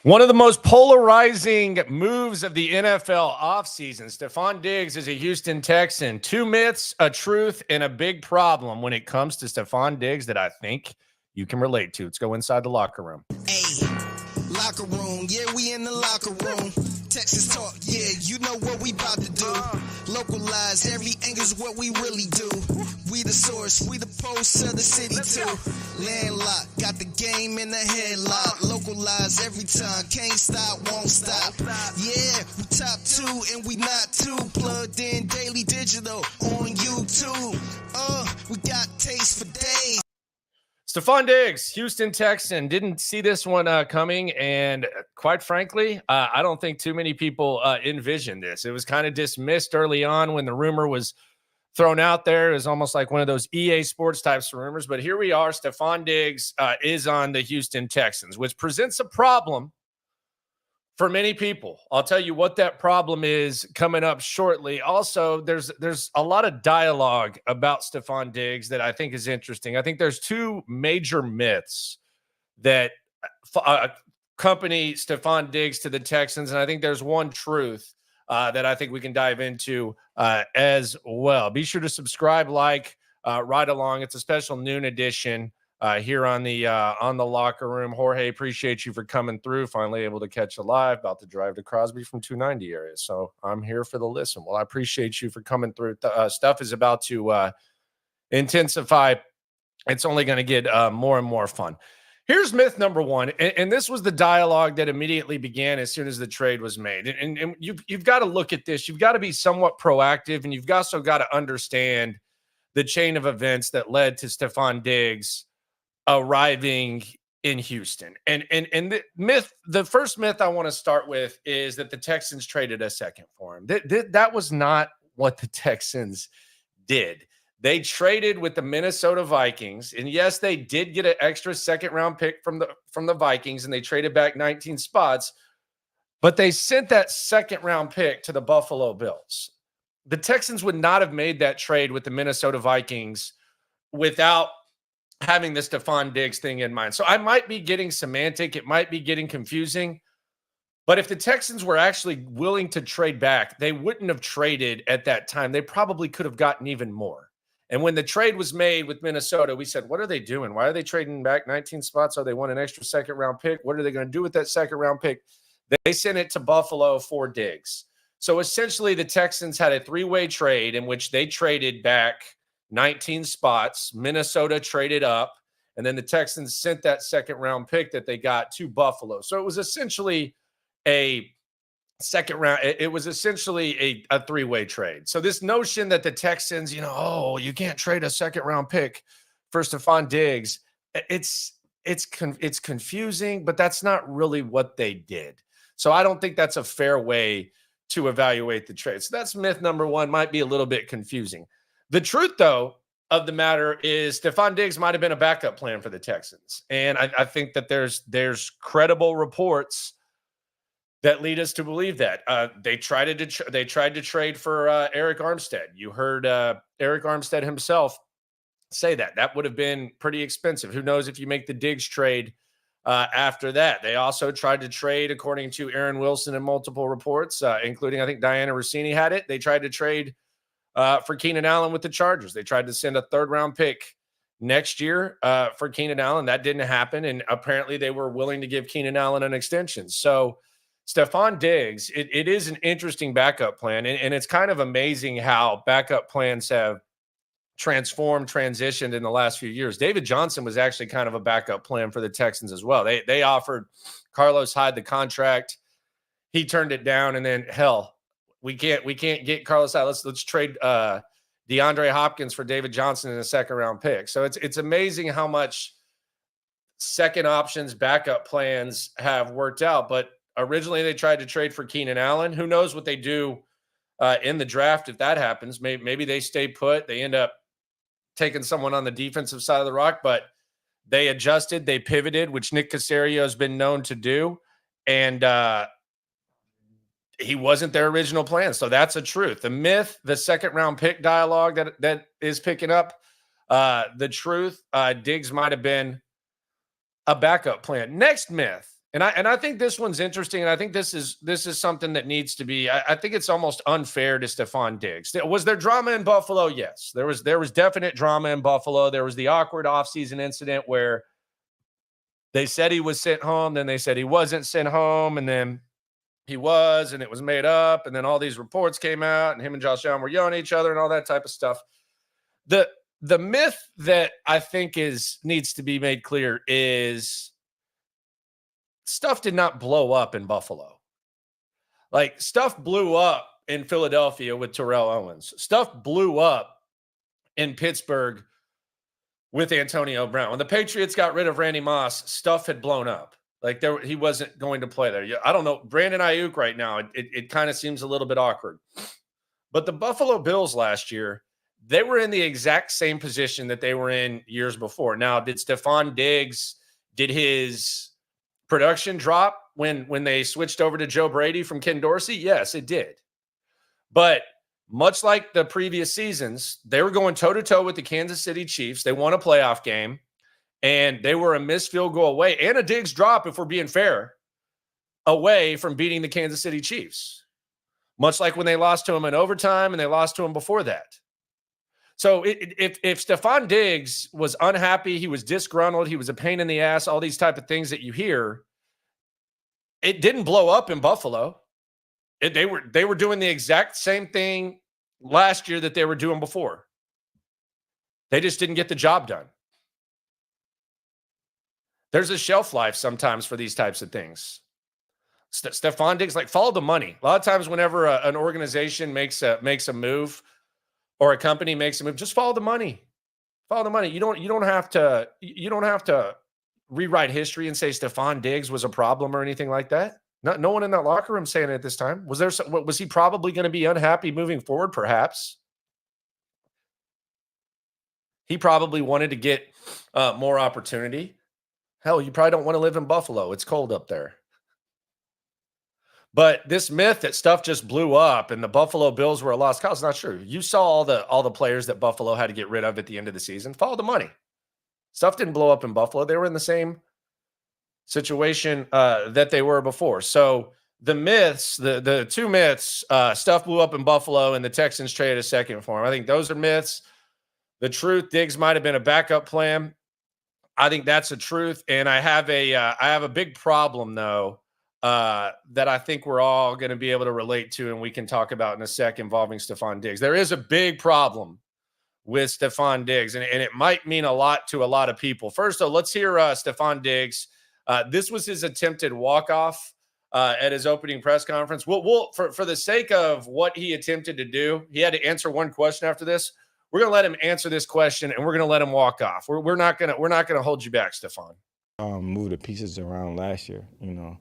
One of the most polarizing moves of the NFL offseason. Stefon Diggs is a Houston Texan. Two myths, a truth, and a big problem when it comes to Stefon Diggs that I think you can relate to. Let's go inside the locker room. Hey, locker room, yeah, we in the locker room. Texas talk, yeah, you know what we about to do. Localize, every angle's what we really do. We the source, we the pulse of the city too. Landlocked, got the game in the headlock. Localize every time, can't stop, won't stop. Yeah, we top two and we not too. Plugged in daily digital on YouTube. We got taste for days. Stefon Diggs, Houston Texan, didn't see this one coming, and quite frankly, I don't think too many people envisioned this. It was kind of dismissed early on when the rumor was thrown out there. It was almost like one of those EA Sports types of rumors, but here we are. Stefon Diggs is on the Houston Texans, which presents a problem for many people. I'll tell you what that problem is coming up shortly. Also, there's a lot of dialogue about Stefon Diggs that I think is interesting. I think there's two major myths that accompany Stefon Diggs to the Texans, and I think there's one truth that I think we can dive into as well. Be sure to subscribe, like, right along. It's a special noon edition here on the locker room. Jorge, appreciate you for coming through. Finally able to catch a live. About to drive to Crosby from 290 area, so I'm here for the listen. Well, I appreciate you for coming through. Stuff is about to intensify. It's only going to get more and more fun. Here's myth number one, and this was the dialogue that immediately began as soon as the trade was made. And you've got to look at this. You've got to be somewhat proactive, and you've also got to understand the chain of events that led to Stefon Diggs arriving in Houston. And the first myth I want to start with is that the Texans traded a second for him. That was not what the Texans did. They traded with the Minnesota Vikings, and yes, they did get an extra second round pick from the Vikings, and they traded back 19 spots, but they sent that second round pick to the Buffalo Bills. The Texans would not have made that trade with the Minnesota Vikings without having the Stefon Diggs thing in mind. So I might be getting semantic. It might be getting confusing. But if the Texans were actually willing to trade back, they wouldn't have traded at that time. They probably could have gotten even more. And when the trade was made with Minnesota, we said, what are they doing? Why are they trading back 19 spots? Are they want an extra second round pick? What are they going to do with that second round pick? They sent it to Buffalo for Diggs. So essentially the Texans had a three-way trade in which they traded back 19 spots. Minnesota traded up, and then the Texans sent that second round pick that they got to Buffalo. So it was essentially a second round. It was essentially a three-way trade. So this notion that the Texans, you can't trade a second round pick for Stefon Diggs, it's confusing, but that's not really what they did. So I don't think that's a fair way to evaluate the trade. So that's myth number one. Might be a little bit confusing. The truth, though, of the matter is Stefon Diggs might have been a backup plan for the Texans. And I think that there's credible reports that lead us to believe that. They tried to trade for Eric Armstead. You heard Eric Armstead himself say that would have been pretty expensive. Who knows if you make the Diggs trade after that. They also tried to trade, according to Aaron Wilson and multiple reports, including I think Diana Rossini had it. They tried to trade for Keenan Allen with the Chargers. They tried to send a third-round pick next year for Keenan Allen. That didn't happen, and apparently they were willing to give Keenan Allen an extension. So Stefon Diggs, it is an interesting backup plan, and it's kind of amazing how backup plans have transitioned in the last few years. David Johnson was actually kind of a backup plan for the Texans as well. They offered Carlos Hyde the contract. He turned it down, and then we can't get Carlos Hyde. Let's trade DeAndre Hopkins for David Johnson in a second round pick. So it's amazing how much second options, backup plans have worked out. But originally they tried to trade for Keenan Allen. Who knows what they do in the draft if that happens? Maybe they stay put. They end up taking someone on the defensive side of the rock, but they adjusted, they pivoted, which Nick Caserio has been known to do. And he wasn't their original plan. So that's a truth. The myth, the second round pick dialogue that is picking up the truth, Diggs might have been a backup plan. Next myth, And I think this one's interesting, and I think this is something that needs to be. I think it's almost unfair to Stefon Diggs. Was there drama in Buffalo? Yes, there was definite drama in Buffalo. There was the awkward offseason incident where they said he was sent home, then they said he wasn't sent home, and then he was, and it was made up, and then all these reports came out, and him and Josh Allen were yelling at each other and all that type of stuff. The myth that I think needs to be made clear is stuff did not blow up in Buffalo. Like, stuff blew up in Philadelphia with Terrell Owens. Stuff blew up in Pittsburgh with Antonio Brown. When the Patriots got rid of Randy Moss, stuff had blown up. Like, he wasn't going to play there. I don't know. Brandon Ayuk right now, it kind of seems a little bit awkward. But the Buffalo Bills last year, they were in the exact same position that they were in years before. Now, did Stefon Diggs, did his production drop when they switched over to Joe Brady from Ken Dorsey? Yes, it did. But much like the previous seasons, they were going toe-to-toe with the Kansas City Chiefs. They won a playoff game, and they were a missed field goal away and a Diggs drop, if we're being fair, away from beating the Kansas City Chiefs. Much like when they lost to them in overtime and they lost to them before that. So if Stefon Diggs was unhappy, he was disgruntled, he was a pain in the ass, all these type of things that you hear, it didn't blow up in Buffalo. They were doing the exact same thing last year that they were doing before. They just didn't get the job done. There's a shelf life sometimes for these types of things. Stefon Diggs, like, follow the money. A lot of times whenever an organization makes a move, or a company makes a move, just follow the money. Follow the money. You don't have to rewrite history and say Stefon Diggs was a problem or anything like that. No one in that locker room saying it at this time. Was he probably going to be unhappy moving forward? Perhaps. He probably wanted to get more opportunity. Hell, you probably don't want to live in Buffalo. It's cold up there. But this myth that stuff just blew up and the Buffalo Bills were a lost cause is not true. You saw all the players that Buffalo had to get rid of at the end of the season. Follow the money. Stuff didn't blow up in Buffalo. They were in the same situation that they were before. So the myths, the two myths, stuff blew up in Buffalo and the Texans traded a second for him. I think those are myths. The truth, Diggs might have been a backup plan. I think that's the truth. And I have a big problem, though, that I think we're all going to be able to relate to, and we can talk about in a sec, involving Stefon Diggs. There is a big problem with Stefon Diggs, and it might mean a lot to a lot of people. First, though, let's hear Stefon Diggs. This was his attempted walk-off at his opening press conference. For the sake of what he attempted to do, he had to answer one question after this. We're going to let him answer this question, and we're going to let him walk off. We're not going to hold you back, Stefon. Move the pieces around last year. You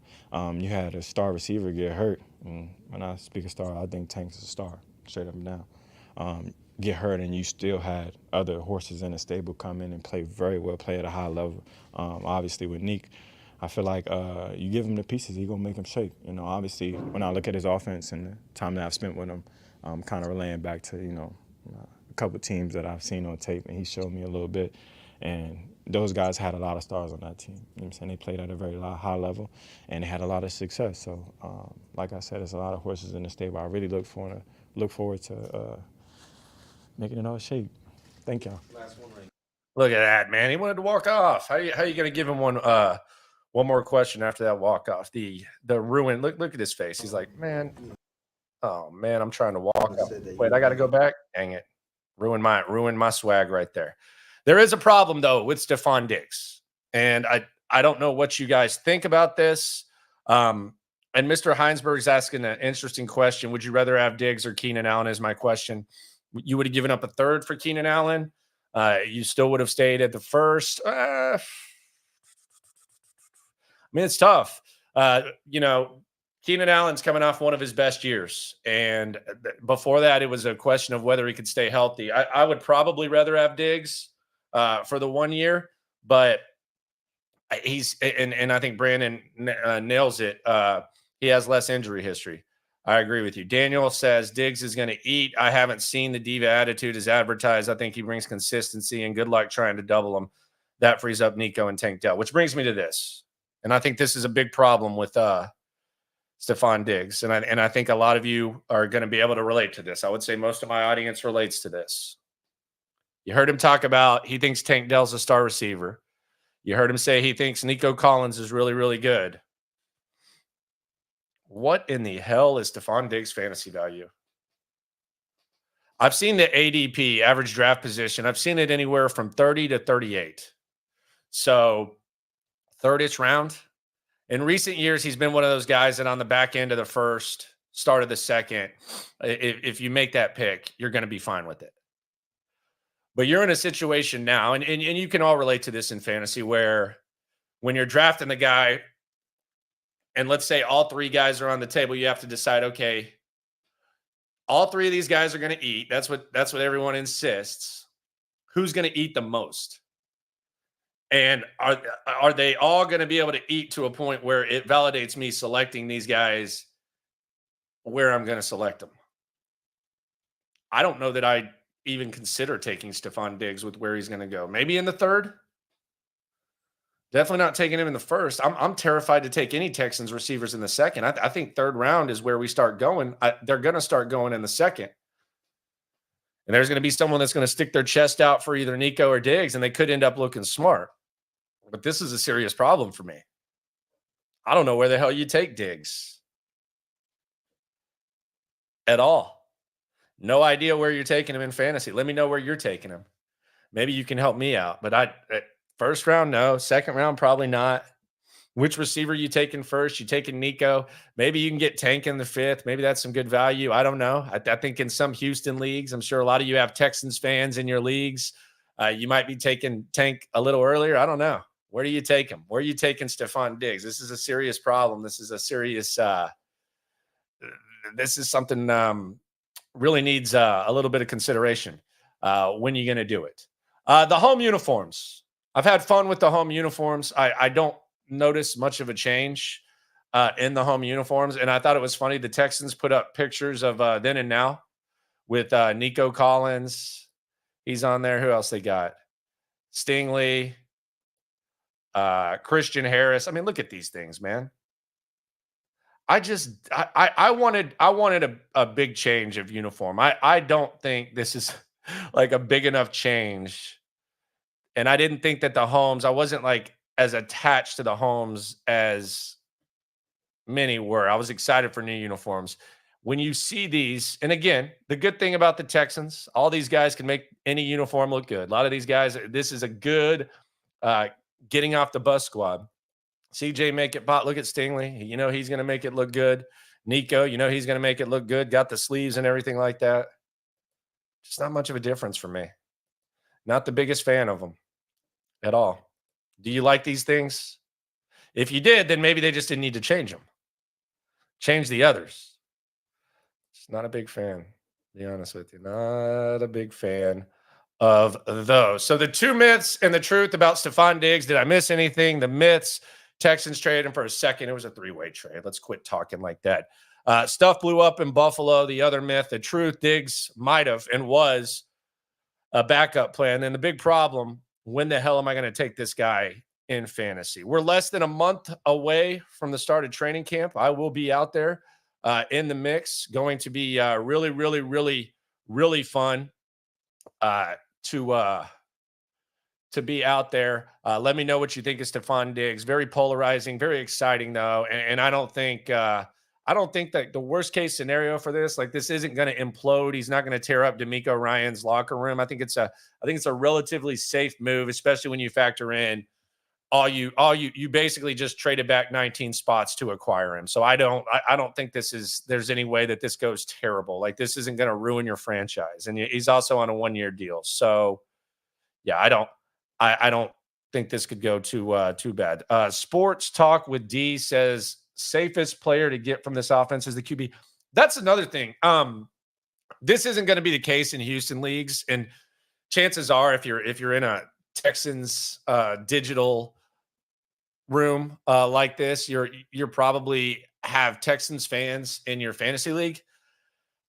had a star receiver get hurt. And when I speak of star, I think Tank's a star, straight up and down. Get hurt, and you still had other horses in the stable come in and play very well, play at a high level. Obviously with Neek, I feel like you give him the pieces, he's going to make them shake. Obviously when I look at his offense and the time that I've spent with him, I'm kind of relaying back to, a couple teams that I've seen on tape, and he showed me a little bit. And those guys had a lot of stars on that team. You know what I'm saying? They played at a very high level, and they had a lot of success. So, like I said, there's a lot of horses in the stable. I really look forward to making it all shake. Thank y'all. Last one, right? Look at that, man. He wanted to walk off. How you going to give him one more question after that walk off? The ruin. Look at his face. He's like, man. Oh man, I'm trying to walk off. Wait, I got to go back. Dang it. Ruin my swag right there. There is a problem, though, with Stefon Diggs, and I don't know what you guys think about this. And Mr. Heinsberg's asking an interesting question. Would you rather have Diggs or Keenan Allen is my question. You would have given up a third for Keenan Allen. You still would have stayed at the first. I mean, it's tough. Keenan Allen's coming off one of his best years. And before that, it was a question of whether he could stay healthy. I would probably rather have Diggs for the 1 year, but and I think Brandon nails it. He has less injury history. I agree with you. Daniel says Diggs is going to eat. I haven't seen the diva attitude as advertised. I think he brings consistency, and good luck trying to double him. That frees up Nico and Tank Dell, which brings me to this. And I think this is a big problem with Stefon Diggs. And I think a lot of you are going to be able to relate to this. I would say most of my audience relates to this. You heard him talk about he thinks Tank Dell's a star receiver. You heard him say he thinks Nico Collins is really, really good. What in the hell is Stefon Diggs' fantasy value? I've seen the ADP, average draft position. I've seen it anywhere from 30 to 38. So 30th round. In recent years, he's been one of those guys that on the back end of the first, start of the second, if you make that pick, you're going to be fine with it. But you're in a situation now, and you can all relate to this in fantasy, where when you're drafting the guy, and let's say all three guys are on the table, you have to decide, okay, all three of these guys are going to eat. That's what everyone insists. Who's going to eat the most? And are they all going to be able to eat to a point where it validates me selecting these guys where I'm going to select them? I don't know that I even consider taking Stefon Diggs with where he's going to go. Maybe in the third. Definitely not taking him in the first. I'm terrified to take any Texans receivers in the second. I think third round is where we start going. They're going to start going in the second. And there's going to be someone that's going to stick their chest out for either Nico or Diggs, and they could end up looking smart. But this is a serious problem for me. I don't know where the hell you take Diggs at all. No idea where you're taking him in fantasy. Let me know where you're taking him. Maybe you can help me out. But first round, no. Second round, probably not. Which receiver you taking first? You taking Nico? Maybe you can get Tank in the fifth. Maybe that's some good value. I don't know. I think in some Houston leagues, I'm sure a lot of you have Texans fans in your leagues. You might be taking Tank a little earlier. I don't know. Where do you take him? Where are you taking Stefon Diggs? This is a serious problem. This is a serious this is something really needs a little bit of consideration when you're going to do it. The home uniforms. I've had fun with the home uniforms. I don't notice much of a change in the home uniforms. And I thought it was funny. The Texans put up pictures of then and now with Nico Collins. He's on there. Who else they got? Stingley. Christian Harris. I mean, look at these things, man. I wanted a big change of uniform. I don't think this is like a big enough change. And I didn't think that the homes, I wasn't like as attached to the homes as many were. I was excited for new uniforms. When you see these, and again, the good thing about the Texans, all these guys can make any uniform look good. A lot of these guys, this is a good getting off the bus squad. CJ make it pop. Look at Stingley. You know he's going to make it look good. Nico, you know he's going to make it look good. Got the sleeves and everything like that. Just not much of a difference for me. Not the biggest fan of them at all. Do you like these things? If you did, then maybe they just didn't need to change them. Change the others. Just not a big fan, to be honest with you. Not a big fan of those. So the two myths and the truth about Stefon Diggs. Did I miss anything? The myths, Texans traded him for a second. It was a three-way trade. Let's quit talking like that. Stuff blew up in Buffalo. The other myth, the truth, Diggs might have and was a backup plan. And the big problem, when the hell am I going to take this guy in fantasy? We're less than a month away from the start of training camp. I will be out there in the mix. Going to be really, really, really, really fun to be out there. Let me know what you think of Stefon Diggs. Very polarizing, very exciting though. And I don't think that the worst case scenario for this, like this isn't going to implode. He's not going to tear up DeMeco Ryan's locker room. I think it's a relatively safe move, especially when you factor in you basically just traded back 19 spots to acquire him. So I don't think there's any way that this goes terrible. Like this isn't going to ruin your franchise. And he's also on a 1-year deal. So yeah, I don't think this could go too bad. Sports Talk with D says safest player to get from this offense is the QB. That's another thing. This isn't going to be the case in Houston leagues, and chances are, if you're in a Texans digital room like this, you're probably have Texans fans in your fantasy league.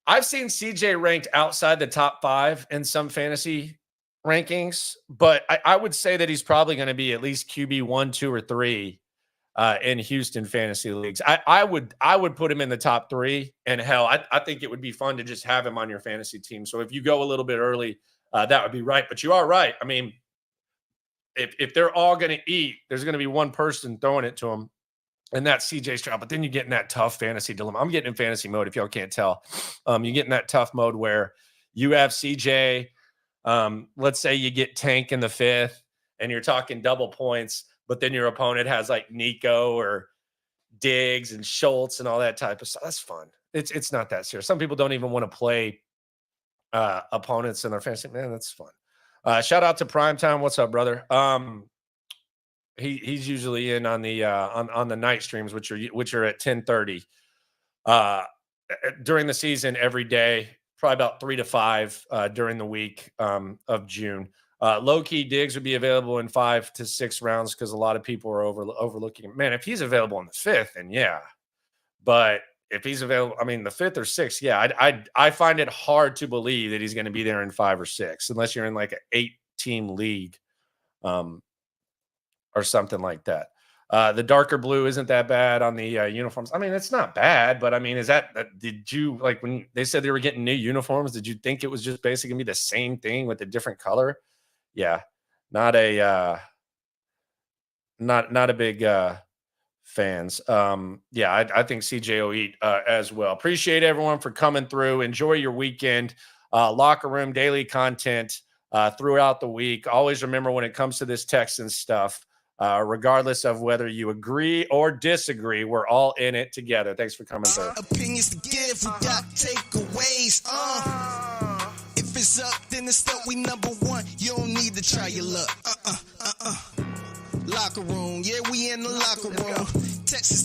I've seen CJ ranked outside the top 5 in some fantasy rankings, but I would say that he's probably going to be at least QB 1, 2, or 3 in Houston fantasy leagues. I would put him in the top 3, and hell, I think it would be fun to just have him on your fantasy team. So if you go a little bit early, that would be right. But you are right. I mean, if they're all going to eat, there's going to be one person throwing it to them, and that's CJ Stroud. But then you get in that tough fantasy dilemma. I'm getting in fantasy mode if y'all can't tell. You get in that tough mode where you have CJ. Let's say you get Tank in the 5th, and you're talking double points, but then your opponent has like Nico or Diggs and Schultz and all that type of stuff. That's fun. It's not that serious. Some people don't even want to play opponents in their fantasy. Man, that's fun. Shout out to Primetime. What's up, brother? He's usually in on the on the night streams, which are at 10:30 during the season every day. Probably about 3 to 5 during the week of June. Low-key Diggs would be available in 5 to 6 rounds because a lot of people are overlooking him. Man, if he's available in the 5th, then yeah. But if he's available, I mean, the 5th or 6th, yeah. I find it hard to believe that he's going to be there in 5 or 6 unless you're in like an 8-team league or something like that. The darker blue isn't that bad on the uniforms. I mean, it's not bad, but I mean, did you, like, when they said they were getting new uniforms, did you think it was just basically going to be the same thing with a different color? Yeah, not a big fans. Yeah, I think CJ will eat as well. Appreciate everyone for coming through. Enjoy your weekend. Locker room daily content throughout the week. Always remember, when it comes to this Texans stuff, regardless of whether you agree or disagree, we're all in it together. Thanks for coming through. Opinions to give, we got takeaways. If it's up, then it's up. We number 1. You don't need to try your luck. Locker room, yeah, we in the locker room. Texas.